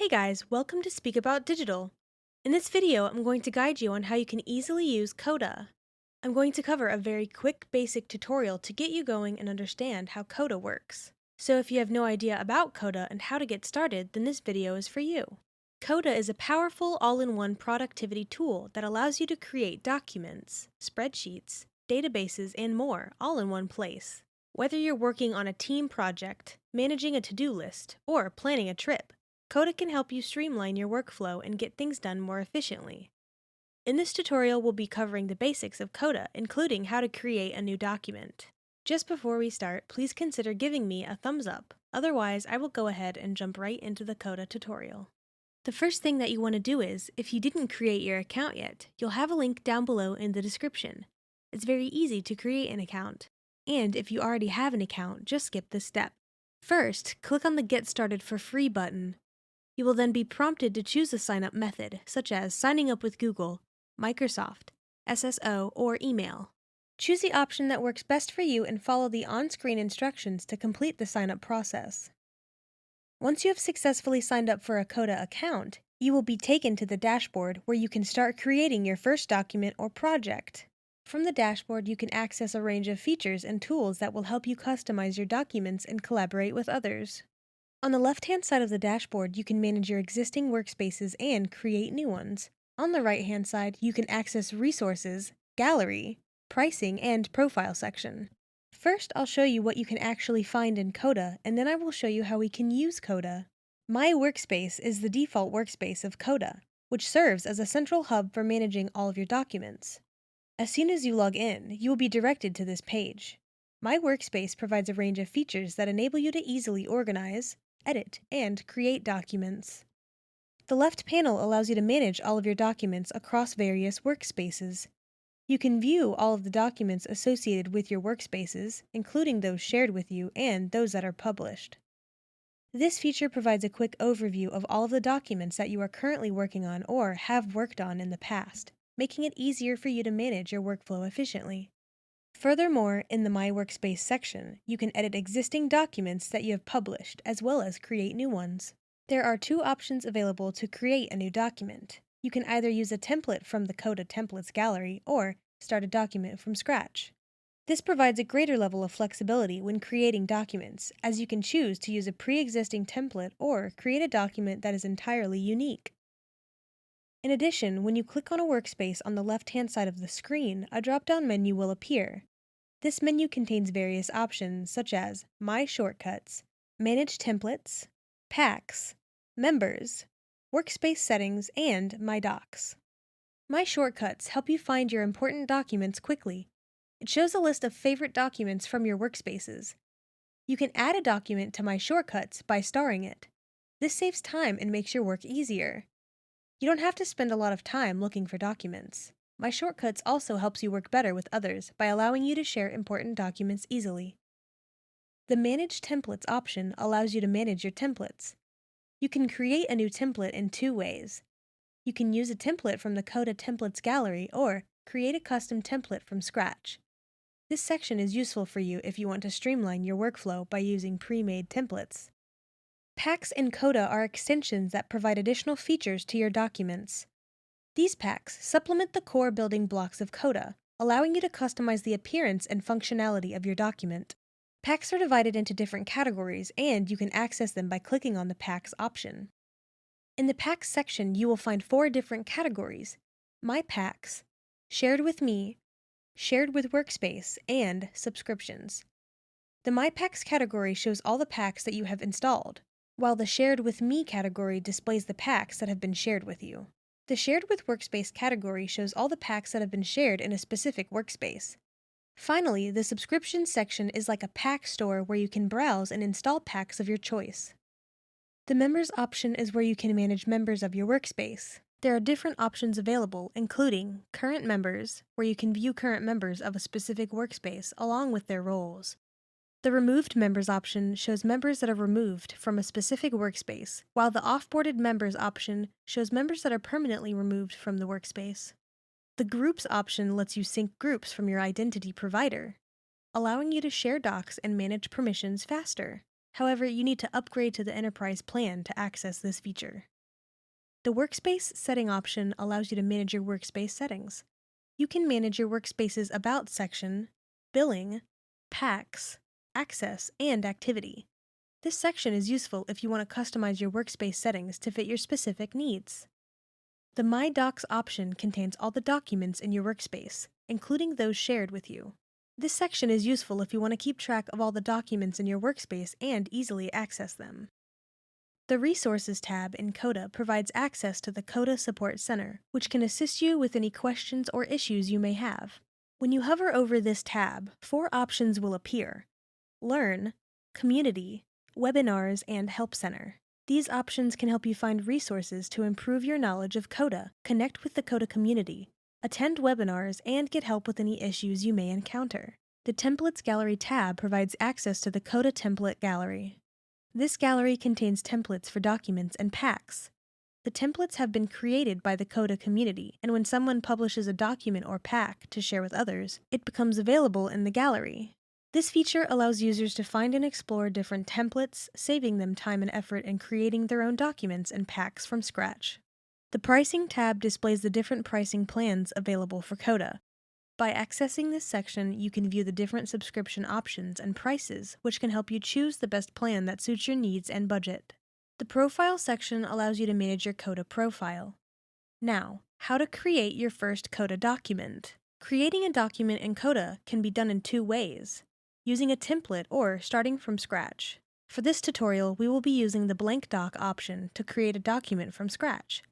Hey guys, welcome to Speak About Digital. In this video, I'm going to guide you on how you can easily use Coda. I'm going to cover a very quick basic tutorial to get you going and understand how Coda works. So if you have no idea about Coda and how to get started, then this video is for you. Coda is a powerful all-in-one productivity tool that allows you to create documents, spreadsheets, databases, and more all in one place. Whether you're working on a team project, managing a to-do list, or planning a trip, Coda can help you streamline your workflow and get things done more efficiently. In this tutorial, we'll be covering the basics of Coda, including how to create a new document. Just before we start, please consider giving me a thumbs up. Otherwise, I will go ahead and jump right into the Coda tutorial. The first thing that you want to do is, if you didn't create your account yet, you'll have a link down below in the description. It's very easy to create an account. And if you already have an account, just skip this step. First, click on the Get Started for Free button. You will then be prompted to choose a sign-up method, such as signing up with Google, Microsoft, SSO, or email. Choose the option that works best for you and follow the on-screen instructions to complete the sign-up process. Once you have successfully signed up for a Coda account, you will be taken to the dashboard where you can start creating your first document or project. From the dashboard, you can access a range of features and tools that will help you customize your documents and collaborate with others. On the left-hand side of the dashboard, you can manage your existing workspaces and create new ones. On the right-hand side, you can access Resources, Gallery, Pricing, and Profile section. First, I'll show you what you can actually find in Coda, and then I will show you how we can use Coda. My Workspace is the default workspace of Coda, which serves as a central hub for managing all of your documents. As soon as you log in, you will be directed to this page. My Workspace provides a range of features that enable you to easily organize, edit, and create documents. The left panel allows you to manage all of your documents across various workspaces. You can view all of the documents associated with your workspaces, including those shared with you and those that are published. This feature provides a quick overview of all of the documents that you are currently working on or have worked on in the past, making it easier for you to manage your workflow efficiently. Furthermore, in the My Workspace section, you can edit existing documents that you have published, as well as create new ones. There are two options available to create a new document. You can either use a template from the Coda Templates gallery, or start a document from scratch. This provides a greater level of flexibility when creating documents, as you can choose to use a pre-existing template or create a document that is entirely unique. In addition, when you click on a workspace on the left-hand side of the screen, a drop-down menu will appear. This menu contains various options such as My Shortcuts, Manage Templates, Packs, Members, Workspace Settings, and My Docs. My Shortcuts help you find your important documents quickly. It shows a list of favorite documents from your workspaces. You can add a document to My Shortcuts by starring it. This saves time and makes your work easier. You don't have to spend a lot of time looking for documents. My Shortcuts also helps you work better with others by allowing you to share important documents easily. The Manage Templates option allows you to manage your templates. You can create a new template in two ways. You can use a template from the Coda Templates gallery or create a custom template from scratch. This section is useful for you if you want to streamline your workflow by using pre-made templates. Packs in Coda are extensions that provide additional features to your documents. These packs supplement the core building blocks of Coda, allowing you to customize the appearance and functionality of your document. Packs are divided into different categories, and you can access them by clicking on the Packs option. In the Packs section, you will find 4 different categories: My Packs, Shared with Me, Shared with Workspace, and Subscriptions. The My Packs category shows all the packs that you have installed, while the Shared with Me category displays the packs that have been shared with you. The Shared with Workspace category shows all the packs that have been shared in a specific workspace. Finally, the Subscriptions section is like a pack store where you can browse and install packs of your choice. The Members option is where you can manage members of your workspace. There are different options available, including Current Members, where you can view current members of a specific workspace along with their roles. The Removed Members option shows members that are removed from a specific workspace, while the Offboarded Members option shows members that are permanently removed from the workspace. The Groups option lets you sync groups from your identity provider, allowing you to share docs and manage permissions faster. However, you need to upgrade to the Enterprise plan to access this feature. The Workspace Setting option allows you to manage your workspace settings. You can manage your workspace's About section, Billing, Packs, Access, and Activity. This section is useful if you want to customize your workspace settings to fit your specific needs. The My Docs option contains all the documents in your workspace, including those shared with you. This section is useful if you want to keep track of all the documents in your workspace and easily access them. The Resources tab in Coda provides access to the Coda Support Center, which can assist you with any questions or issues you may have. When you hover over this tab, 4 options will appear: Learn, Community, Webinars, and Help Center. These options can help you find resources to improve your knowledge of Coda, connect with the Coda community, attend webinars, and get help with any issues you may encounter. The Templates Gallery tab provides access to the Coda Template Gallery. This gallery contains templates for documents and packs. The templates have been created by the Coda community, and when someone publishes a document or pack to share with others, it becomes available in the gallery. This feature allows users to find and explore different templates, saving them time and effort in creating their own documents and packs from scratch. The Pricing tab displays the different pricing plans available for Coda. By accessing this section, you can view the different subscription options and prices, which can help you choose the best plan that suits your needs and budget. The Profile section allows you to manage your Coda profile. Now, how to create your first Coda document. Creating a document in Coda can be done in 2 ways: using a template or starting from scratch. For this tutorial, we will be using the Blank Doc option to create a document from scratch.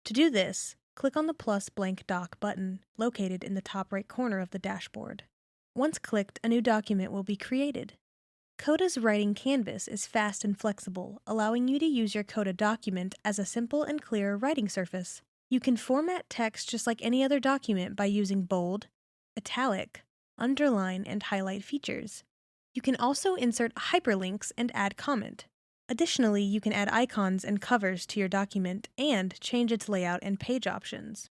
To do this, click on the plus Blank Doc button located in the top right corner of the dashboard. Once clicked, a new document will be created. Coda's writing canvas is fast and flexible, allowing you to use your Coda document as a simple and clear writing surface. You can format text just like any other document by using bold, italic, underline, and highlight features. You can also insert hyperlinks and add comment. Additionally, you can add icons and covers to your document and change its layout and page options.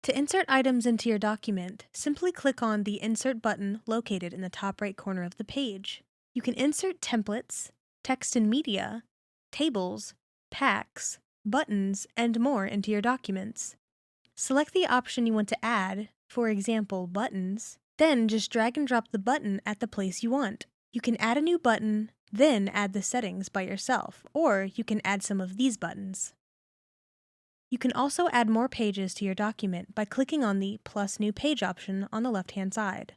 To insert items into your document, simply click on the Insert button located in the top right corner of the page. You can insert templates, text and media, tables, packs, buttons, and more into your documents. Select the option you want to add, for example, buttons, then just drag and drop the button at the place you want. You can add a new button, then add the settings by yourself, or you can add some of these buttons. You can also add more pages to your document by clicking on the Plus New Page option on the left-hand side.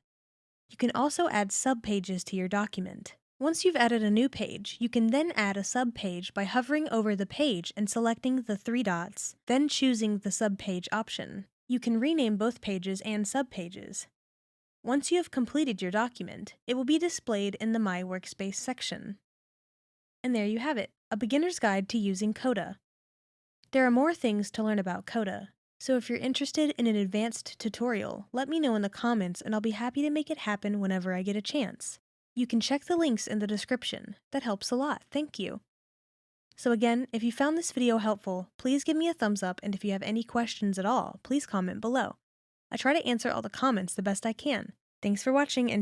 You can also add subpages to your document. Once you've added a new page, you can then add a subpage by hovering over the page and selecting the 3 dots, then choosing the subpage option. You can rename both pages and subpages. Once you have completed your document, it will be displayed in the My Workspace section. And there you have it, a beginner's guide to using Coda. There are more things to learn about Coda, so if you're interested in an advanced tutorial, let me know in the comments and I'll be happy to make it happen whenever I get a chance. You can check the links in the description. That helps a lot, thank you. So again, if you found this video helpful, please give me a thumbs up, and if you have any questions at all, please comment below. I try to answer all the comments the best I can. Thanks for watching, and